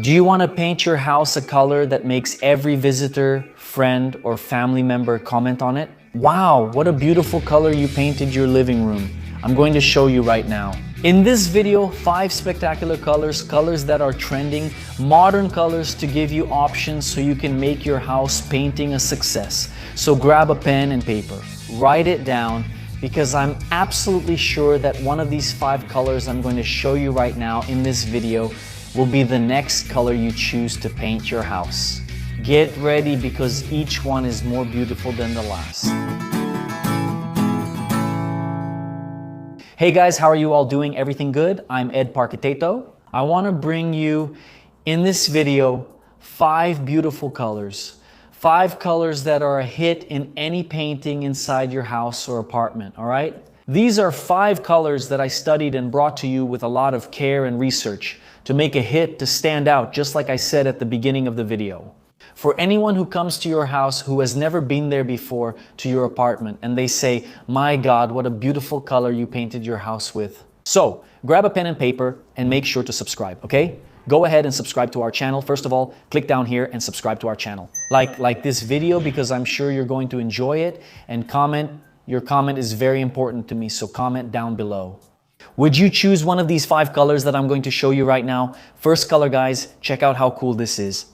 Do you want to paint your house a color that makes every visitor, friend, or family member comment on it? Wow, what a beautiful color you painted your living room. I'm going to show you right now. In this video, 5 spectacular colors, colors that are trending, modern colors to give you options so you can make your house painting a success. So grab a pen and paper, write it down, because I'm absolutely sure that one of these 5 colors I'm going to show you right now in this video will be the next color you choose to paint your house. Get ready because each one is more beautiful than the last. Hey guys, how are you all doing? Everything good? I'm Ed Parqueteto. I want to bring you in this video 5 beautiful colors. 5 colors that are a hit in any painting inside your house or apartment, all right? These are 5 colors that I studied and brought to you with a lot of care and research to make a hit, to stand out, just like I said at the beginning of the video. For anyone who comes to your house who has never been there before, to your apartment, and they say, my God, what a beautiful color you painted your house with. So, grab a pen and paper and make sure to subscribe, okay? Go ahead and subscribe to our channel. First of all, click down here and subscribe to our channel. Like this video because I'm sure you're going to enjoy it, and comment. Your comment is very important to me, so comment down below. Would you choose one of these 5 colors that I'm going to show you right now? First color, guys, check out how cool this is.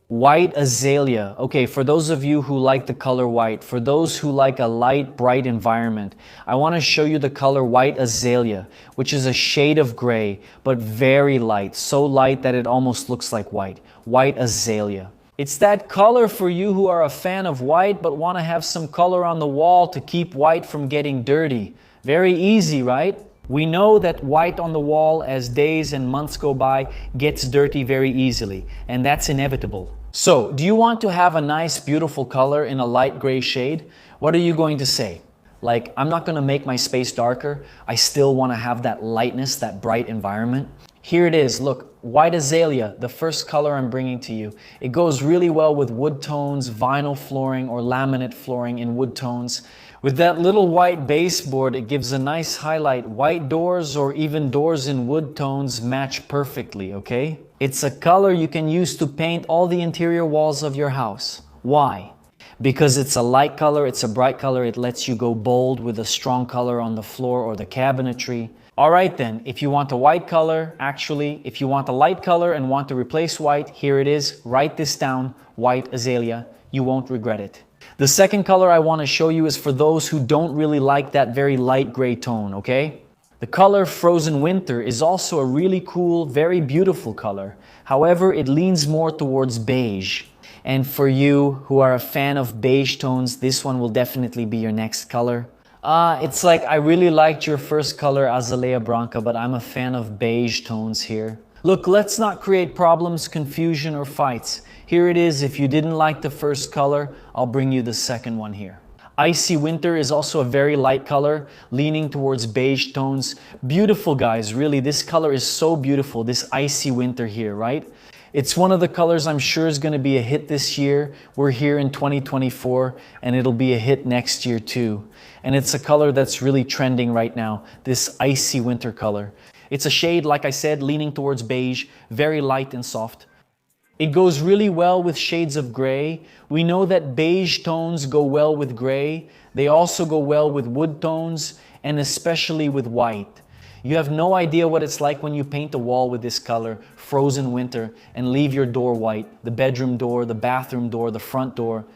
White azalea. Okay, for those of you who like the color white, for those who like a light, bright environment, I want to show you the color white azalea, which is a shade of gray, but very light, so light that it almost looks like white. White azalea. It's that color for you who are a fan of white, but want to have some color on the wall to keep white from getting dirty. Very easy, right? We know that white on the wall, as days and months go by, gets dirty very easily, and that's inevitable. So, do you want to have a nice, beautiful color in a light gray shade? What are you going to say? Like, I'm not going to make my space darker. I still want to have that lightness, that bright environment. Here it is. Look, white azalea, the first color I'm bringing to you. It goes really well with wood tones, vinyl flooring, or laminate flooring in wood tones. With that little white baseboard, it gives a nice highlight. White doors or even doors in wood tones match perfectly, okay? It's a color you can use to paint all the interior walls of your house. Why? Because it's a light color, it's a bright color, it lets you go bold with a strong color on the floor or the cabinetry. All right then, if you want a white color, if you want a light color and want to replace white, here it is. Write this down, white azalea. You won't regret it. The second color I want to show you is for those who don't really like that very light gray tone, okay? The color Frozen Winter is also a really cool, very beautiful color. However, it leans more towards beige. And for you who are a fan of beige tones, this one will definitely be your next color. It's like I really liked your first color, Azalea Branca, but I'm a fan of beige tones here. Look, let's not create problems, confusion, or fights. Here it is. If you didn't like the first color, I'll bring you the second one here. Icy Winter is also a very light color, leaning towards beige tones. Beautiful, guys. Really, this color is so beautiful, this Icy Winter here, right? It's one of the colors I'm sure is going to be a hit this year. We're here in 2024, and it'll be a hit next year too. And it's a color that's really trending right now, this Icy Winter color. It's a shade, like I said, leaning towards beige, very light and soft. It goes really well with shades of gray. We know that beige tones go well with gray. They also go well with wood tones, and especially with white. You have no idea what it's like when you paint a wall with this color, Frozen Winter, and leave your door white, the bedroom door, the bathroom door, the front door.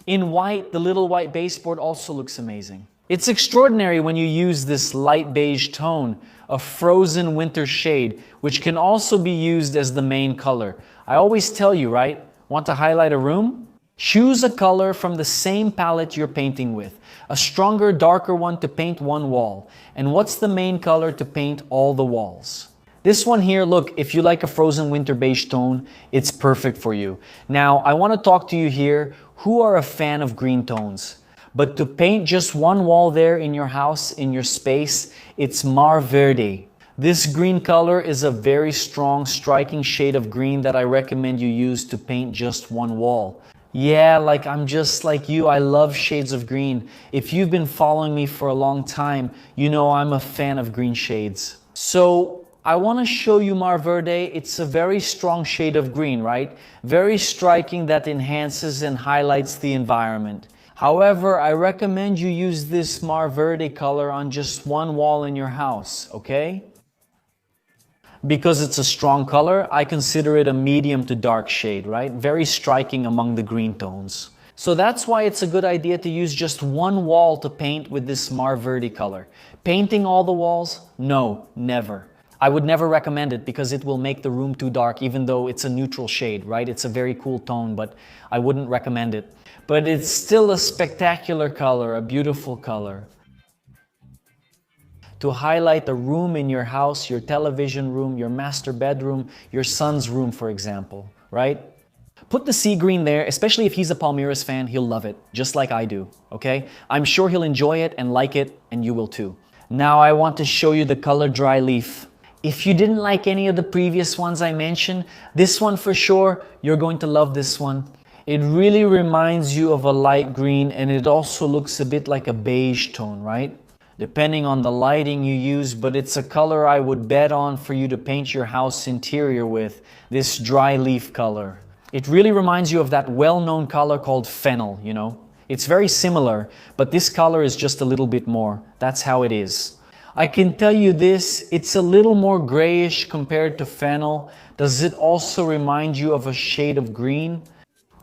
In white, the little white baseboard also looks amazing. It's extraordinary when you use this light beige tone, a Frozen Winter shade, which can also be used as the main color. I always tell you, right? Want to highlight a room? Choose a color from the same palette you're painting with. A stronger, darker one to paint one wall. And what's the main color to paint all the walls? This one here, look, if you like a Frozen Winter beige tone, it's perfect for you. Now, I want to talk to you here who are a fan of green tones. But to paint just one wall there in your house, in your space, it's Verde. This green color is a very strong, striking shade of green that I recommend you use to paint just one wall. Yeah, like I'm just like you, I love shades of green. If you've been following me for a long time, you know I'm a fan of green shades. So I want to show you Mar Verde. It's a very strong shade of green, right? Very striking, that enhances and highlights the environment. However, I recommend you use this Mar Verde color on just one wall in your house, okay? Because it's a strong color, I consider it a medium to dark shade, right? Very striking among the green tones. So that's why it's a good idea to use just one wall to paint with this Mar Verde color. Painting all the walls? No, never. I would never recommend it because it will make the room too dark, even though it's a neutral shade, right? It's a very cool tone, but I wouldn't recommend it. But it's still a spectacular color, a beautiful color. To highlight the room in your house, your television room, your master bedroom, your son's room, for example, right? Put the sea green there, especially if he's a Palmeiras fan, he'll love it, just like I do, okay? I'm sure he'll enjoy it and like it, and you will too. Now I want to show you the color Dry Leaf. If you didn't like any of the previous ones I mentioned, this one for sure, you're going to love this one. It really reminds you of a light green, and it also looks a bit like a beige tone, right? Depending on the lighting you use, but it's a color I would bet on for you to paint your house interior with, this Dry Leaf color. It really reminds you of that well-known color called fennel, you know? It's very similar, but this color is just a little bit more. That's how it is. I can tell you this, it's a little more grayish compared to fennel. Does it also remind you of a shade of green?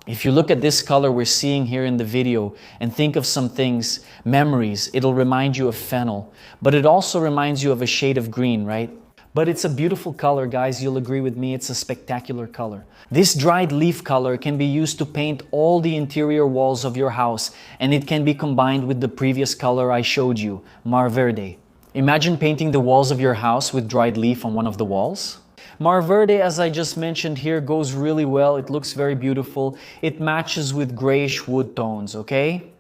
If you look at this color we're seeing here in the video and think of some things, memories, it'll remind you of fennel. But it also reminds you of a shade of green, right? But it's a beautiful color, guys. You'll agree with me, it's a spectacular color. This dried leaf color can be used to paint all the interior walls of your house, and it can be combined with the previous color I showed you, Mar Verde. Imagine painting the walls of your house with dried leaf on one of the walls. Mar Verde, as I just mentioned here, goes really well. It looks very beautiful. It matches with grayish wood tones, okay?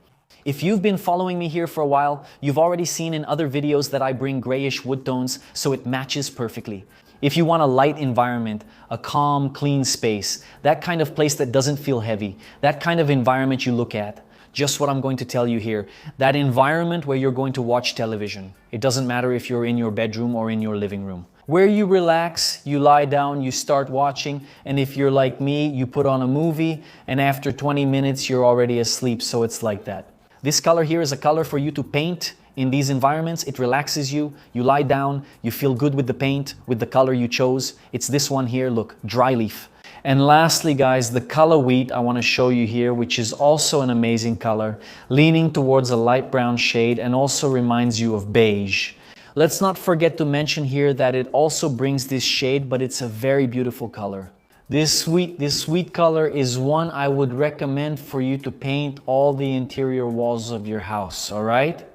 If you've been following me here for a while, you've already seen in other videos that I bring grayish wood tones, so it matches perfectly. If you want a light environment, a calm, clean space, that kind of place that doesn't feel heavy, that kind of environment you look at, just what I'm going to tell you here. That environment where you're going to watch television. It doesn't matter if you're in your bedroom or in your living room. Where you relax, you lie down, you start watching, and if you're like me, you put on a movie, and after 20 minutes, you're already asleep, so it's like that. This color here is a color for you to paint in these environments. It relaxes you, you lie down, you feel good with the paint, with the color you chose. It's this one here, look, Dry Leaf. And lastly, guys, the color Wheat I want to show you here, which is also an amazing color, leaning towards a light brown shade and also reminds you of beige. Let's not forget to mention here that it also brings this shade, but it's a very beautiful color. This sweet color is one I would recommend for you to paint all the interior walls of your house, all right?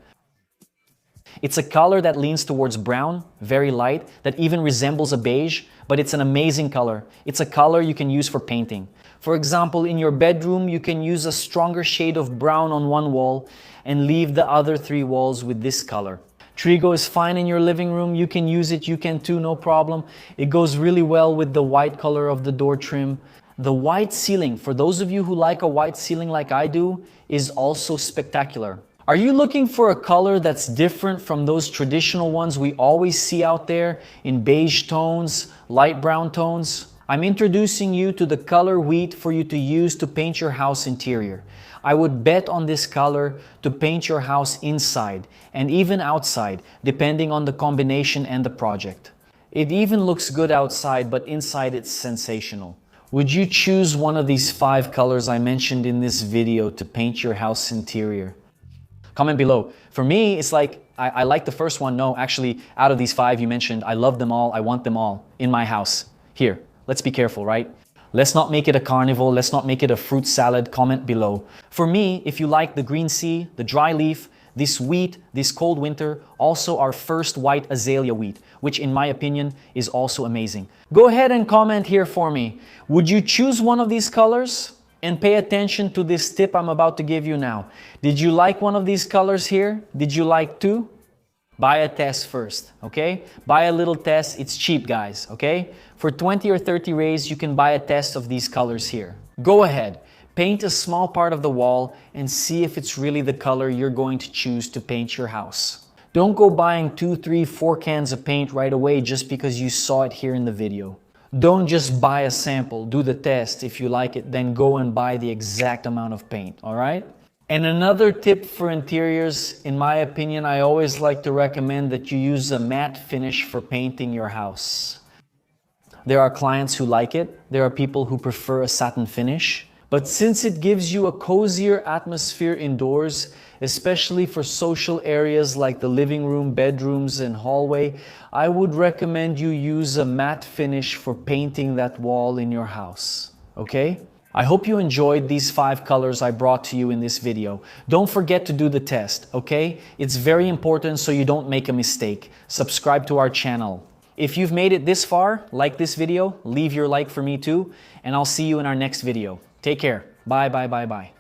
It's a color that leans towards brown, very light, that even resembles a beige, but it's an amazing color. It's a color you can use for painting. For example, in your bedroom, you can use a stronger shade of brown on one wall and leave the other 3 walls with this color. Trigo is fine in your living room. You can use it, you can too, no problem. It goes really well with the white color of the door trim. The white ceiling, for those of you who like a white ceiling like I do, is also spectacular. Are you looking for a color that's different from those traditional ones we always see out there in beige tones, light brown tones? I'm introducing you to the color Wheat for you to use to paint your house interior. I would bet on this color to paint your house inside and even outside, depending on the combination and the project. It even looks good outside, but inside it's sensational. Would you choose one of these 5 colors I mentioned in this video to paint your house interior? Comment below. For me, it's like, I like the first one. No, actually, out of these 5 you mentioned, I love them all. I want them all in my house. Here, let's be careful, right? Let's not make it a carnival. Let's not make it a fruit salad. Comment below. For me, if you like the green sea, the dry leaf, this wheat, this cold winter, also our first white azalea wheat, which in my opinion is also amazing. Go ahead and comment here for me. Would you choose one of these colors? And pay attention to this tip I'm about to give you now. Did you like one of these colors here? Did you like 2? Buy a test first, okay? Buy a little test. It's cheap, guys, okay? For 20 or 30 rays, you can buy a test of these colors here. Go ahead, paint a small part of the wall and see if it's really the color you're going to choose to paint your house. Don't go buying 2, 3, 4 cans of paint right away just because you saw it here in the video. Don't just buy a sample, do the test. If you like it, then go and buy the exact amount of paint, all right? And another tip for interiors, in my opinion, I always like to recommend that you use a matte finish for painting your house. There are clients who like it. There are people who prefer a satin finish. But since it gives you a cozier atmosphere indoors, especially for social areas like the living room, bedrooms, and hallway, I would recommend you use a matte finish for painting that wall in your house, okay? I hope you enjoyed these 5 colors I brought to you in this video. Don't forget to do the test, okay? It's very important so you don't make a mistake. Subscribe to our channel. If you've made it this far, like this video, leave your like for me too, and I'll see you in our next video. Take care. Bye, bye, bye, bye.